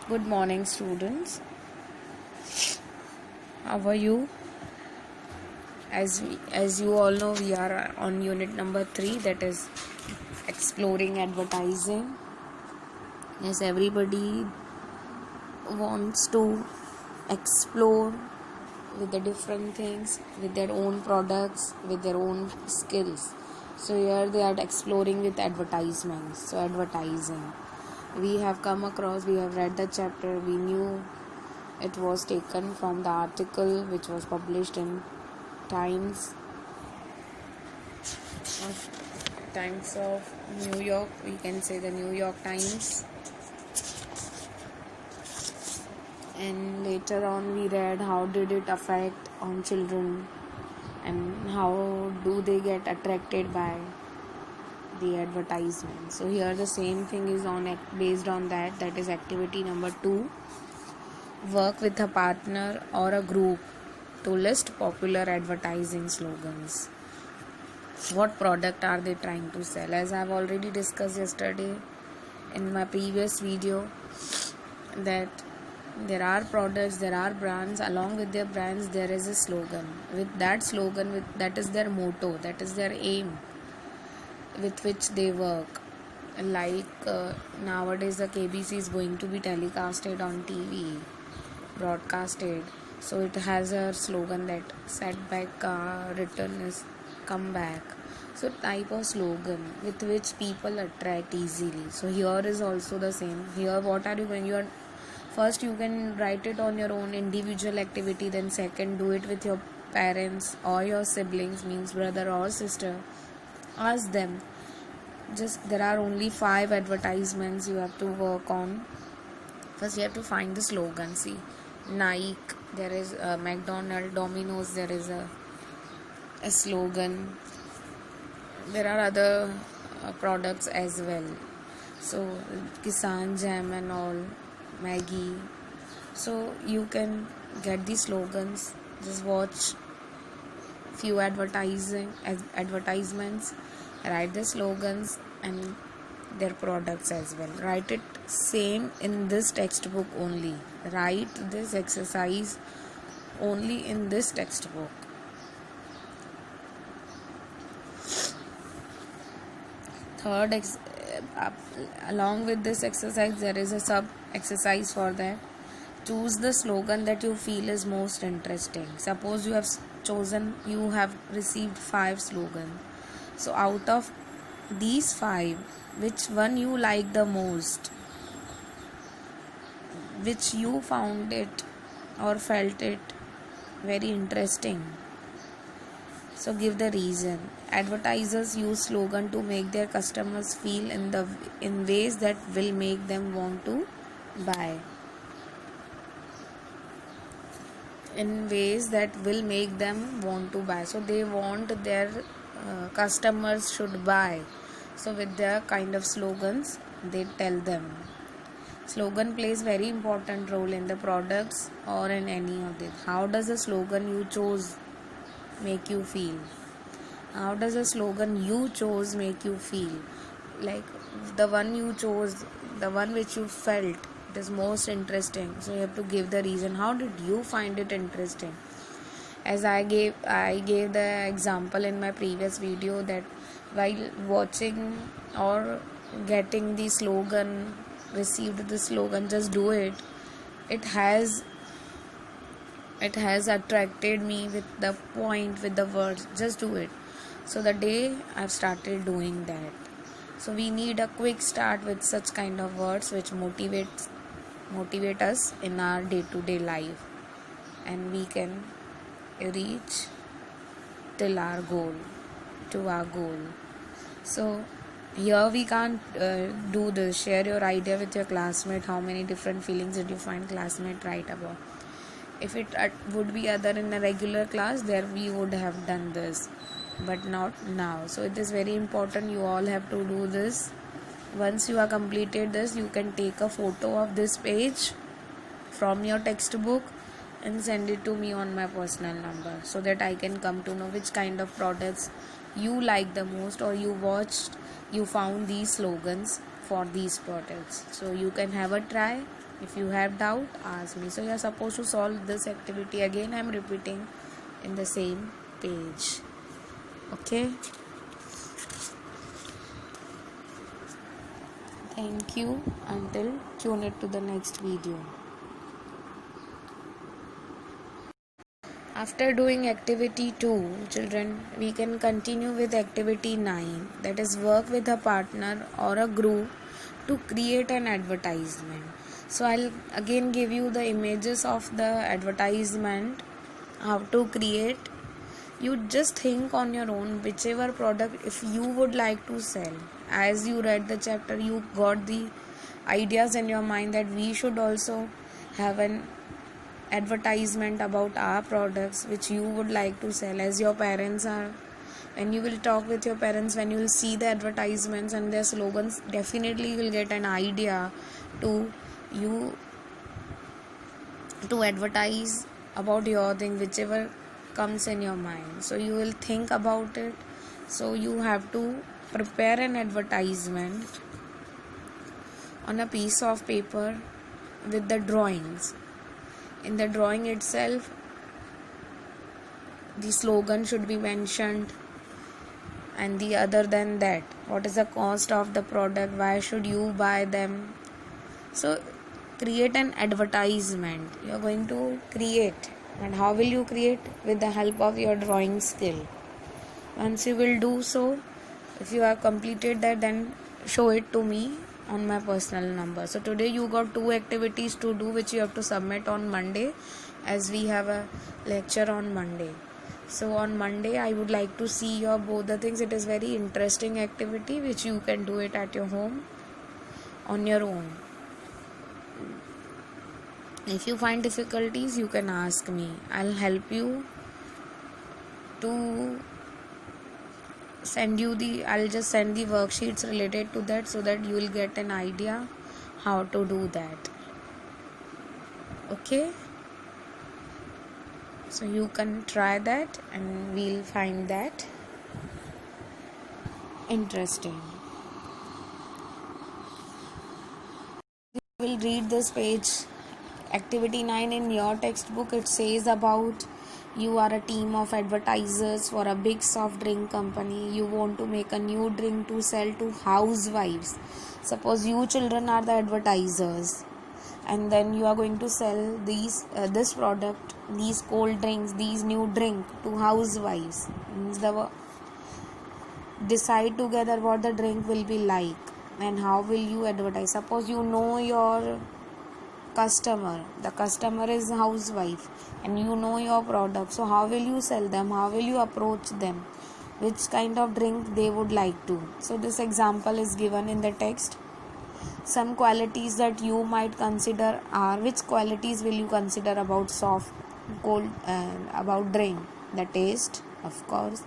Good morning, students. How are you? As you all know, we are on unit number 3, that is exploring advertising. Yes, everybody wants to explore with the different things, with their own products, with their own skills. So here they are exploring with advertisements. So advertising. We have read the chapter, we knew it was taken from the article which was published in Times of New York. We can say the New York Times. And later on we read how did it affect on children and how do they get attracted by the advertisement. So here the same thing is based on that is activity number 2. Work with a partner or a group to list popular advertising slogans. What product are they trying to sell? As I've already discussed yesterday in my previous video, that there are products, there are brands, along with their brands there is a slogan. With that slogan, that is their motto, that is their aim with which they work. Like nowadays the KBC is going to be telecasted on TV, broadcasted. So it has a slogan that setback return is come back. So type of slogan with which people attract easily. So here is also the same. Here what are you going? First you can write it on your own individual activity. Then second, do it with your parents or your siblings, means brother or sister. Ask them. Just there are only 5 advertisements you have to work on. First you have to find the slogan. See, Nike, there is McDonald's, Domino's, there is a slogan. There are other products as well. So Kisan Jam and all, Maggie. So you can get the slogans. Just watch few advertisements, write the slogans and their products as well. Write it same in this textbook only. Write this exercise only in this textbook. Third, along with this exercise, there is a sub exercise for that. Choose the slogan that you feel is most interesting. Suppose you have received 5 slogans. So out of these 5, which one you like the most? Which you found it or felt it very interesting? So give the reason. Advertisers use slogan to make their customers feel in ways that will make them want to buy. In ways that will make them want to buy. So they want their customers should buy. So with their kind of slogans, they tell them. Slogan plays very important role in the products or in any of this. How does the slogan you chose make you feel? How does the slogan you chose make you feel? Like the one you chose, the one which you felt it is most interesting. So you have to give the reason. How did you find it interesting? As I gave the example in my previous video that while watching or getting the slogan, received the slogan, just do it. It has attracted me with the point, with the words, just do it. So the day I've started doing that. So we need a quick start with such kind of words which motivate us in our day-to-day life, and we can reach till our goal. So here we can't do this. Share your idea with your classmate. How many different feelings did you find classmate write about? If it would be other in a regular class, there we would have done this, but not now. So it is very important you all have to do this. Once you have completed this, you can take a photo of this page from your textbook and send it to me on my personal number, so that I can come to know which kind of products you like the most, or you found these slogans for these products. So you can have a try If you have doubt, ask me. So you are supposed to solve this activity. Again, I am repeating in the same page. Okay. Thank you. Until tune it to the next video. After doing activity 2, children, we can continue with activity 9, that is work with a partner or a group to create an advertisement. So I'll again give you the images of the advertisement, how to create. You just think on your own whichever product if you would like to sell. As you read the chapter, you got the ideas in your mind that we should also have an advertisement about our products which you would like to sell. As your parents are, when you will talk with your parents, when you will see the advertisements and their slogans, definitely you will get an idea to you to advertise about your thing whichever comes in your mind. So you will think about it. So you have to prepare an advertisement on a piece of paper with the drawings. In the drawing itself, the slogan should be mentioned, and the other than that, what is the cost of the product, why should you buy them. So create an advertisement. You are going to create, and how will you create? With the help of your drawing skill. Once you will do so, if you have completed that, then show it to me on my personal number. So today you got 2 activities to do which you have to submit on Monday, as we have a lecture on Monday. So on Monday I would like to see your both the things. It is very interesting activity which you can do it at your home on your own. If you find difficulties, you can ask me. I'll help you to I'll just send the worksheets related to that so that you will get an idea how to do that. Okay, so you can try that and we'll find that interesting. We will read this page. Activity 9 in your textbook, it says about you are a team of advertisers for a big soft drink company. You want to make a new drink to sell to housewives. Suppose you children are the advertisers, and then you are going to sell this product, these cold drinks, these new drink to housewives. Means decide together what the drink will be like and how will you advertise. Suppose you know your customer, the customer is housewife, and you know your product. So how will you sell them? How will you approach them? Which kind of drink they would like to. So this example is given in the text. Some qualities that you might consider are, which qualities will you consider about soft cold about drink? The taste, of course.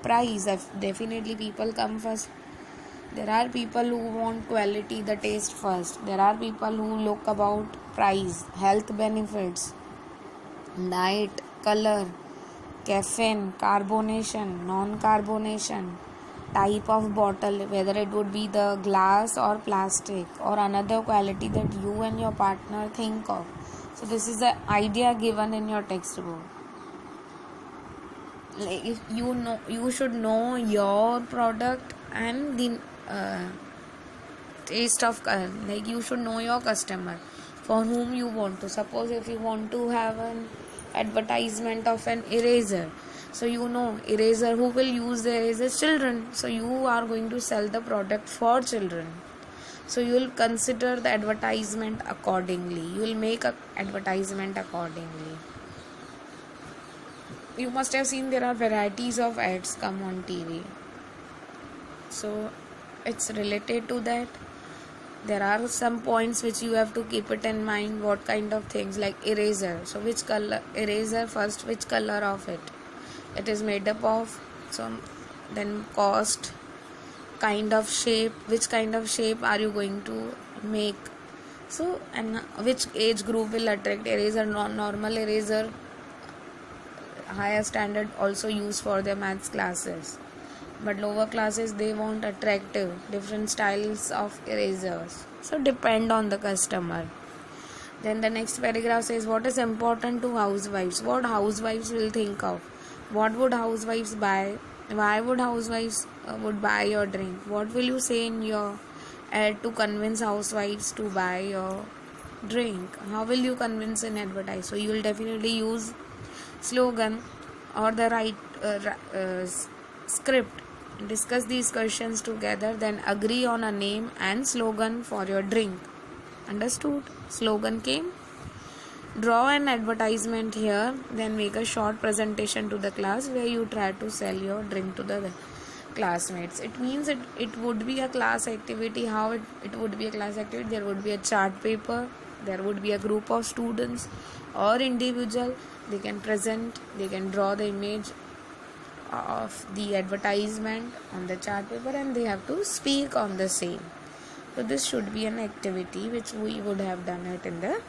Price, definitely people come first. There are people who want quality, the taste first. There are people who look about price, health benefits, diet, color, caffeine, carbonation, non-carbonation, type of bottle, whether it would be the glass or plastic, or another quality that you and your partner think of. So this is the idea given in your textbook. Like if you should know your product and the taste of like you should know your customer for whom you want to. Suppose if you want to have an advertisement of an eraser, so you know eraser, who will use the eraser? Children. So you are going to sell the product for children. So you will consider the advertisement accordingly. You will make a advertisement accordingly. You must have seen there are varieties of ads come on TV. So it's related to that. There are some points which you have to keep it in mind. What kind of things, like eraser. So which color eraser first? Which color of it is made up of? So then cost, kind of shape. Which kind of shape are you going to make? So and which age group will attract eraser? Normal eraser, higher standard also used for their maths classes, but lower classes they want attractive different styles of erasers. So depend on the customer. Then the next paragraph says, what is important to housewives? What housewives will think of? What would housewives buy? Why would housewives would buy your drink? What will you say in your ad to convince housewives to buy your drink? How will you convince and advertise? So you will definitely use slogan or the right script. Discuss these questions together, then agree on a name and slogan for your drink. Understood? Slogan came. Draw an advertisement here, then make a short presentation to the class where you try to sell your drink to the classmates. It means it would be a class activity. How it would be a class activity? There would be a chart paper, there would be a group of students or individual. They can present, they can draw the image of the advertisement on the chart paper and they have to speak on the same. So this should be an activity which we would have done it in the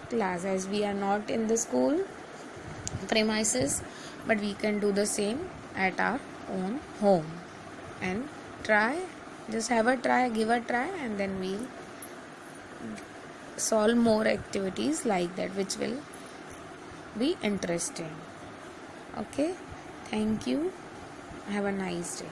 class, as we are not in the school premises, but we can do the same at our own home and try, just have a try, give a try, and then we'll solve more activities like that which will be interesting. Okay, thank you, have a nice day.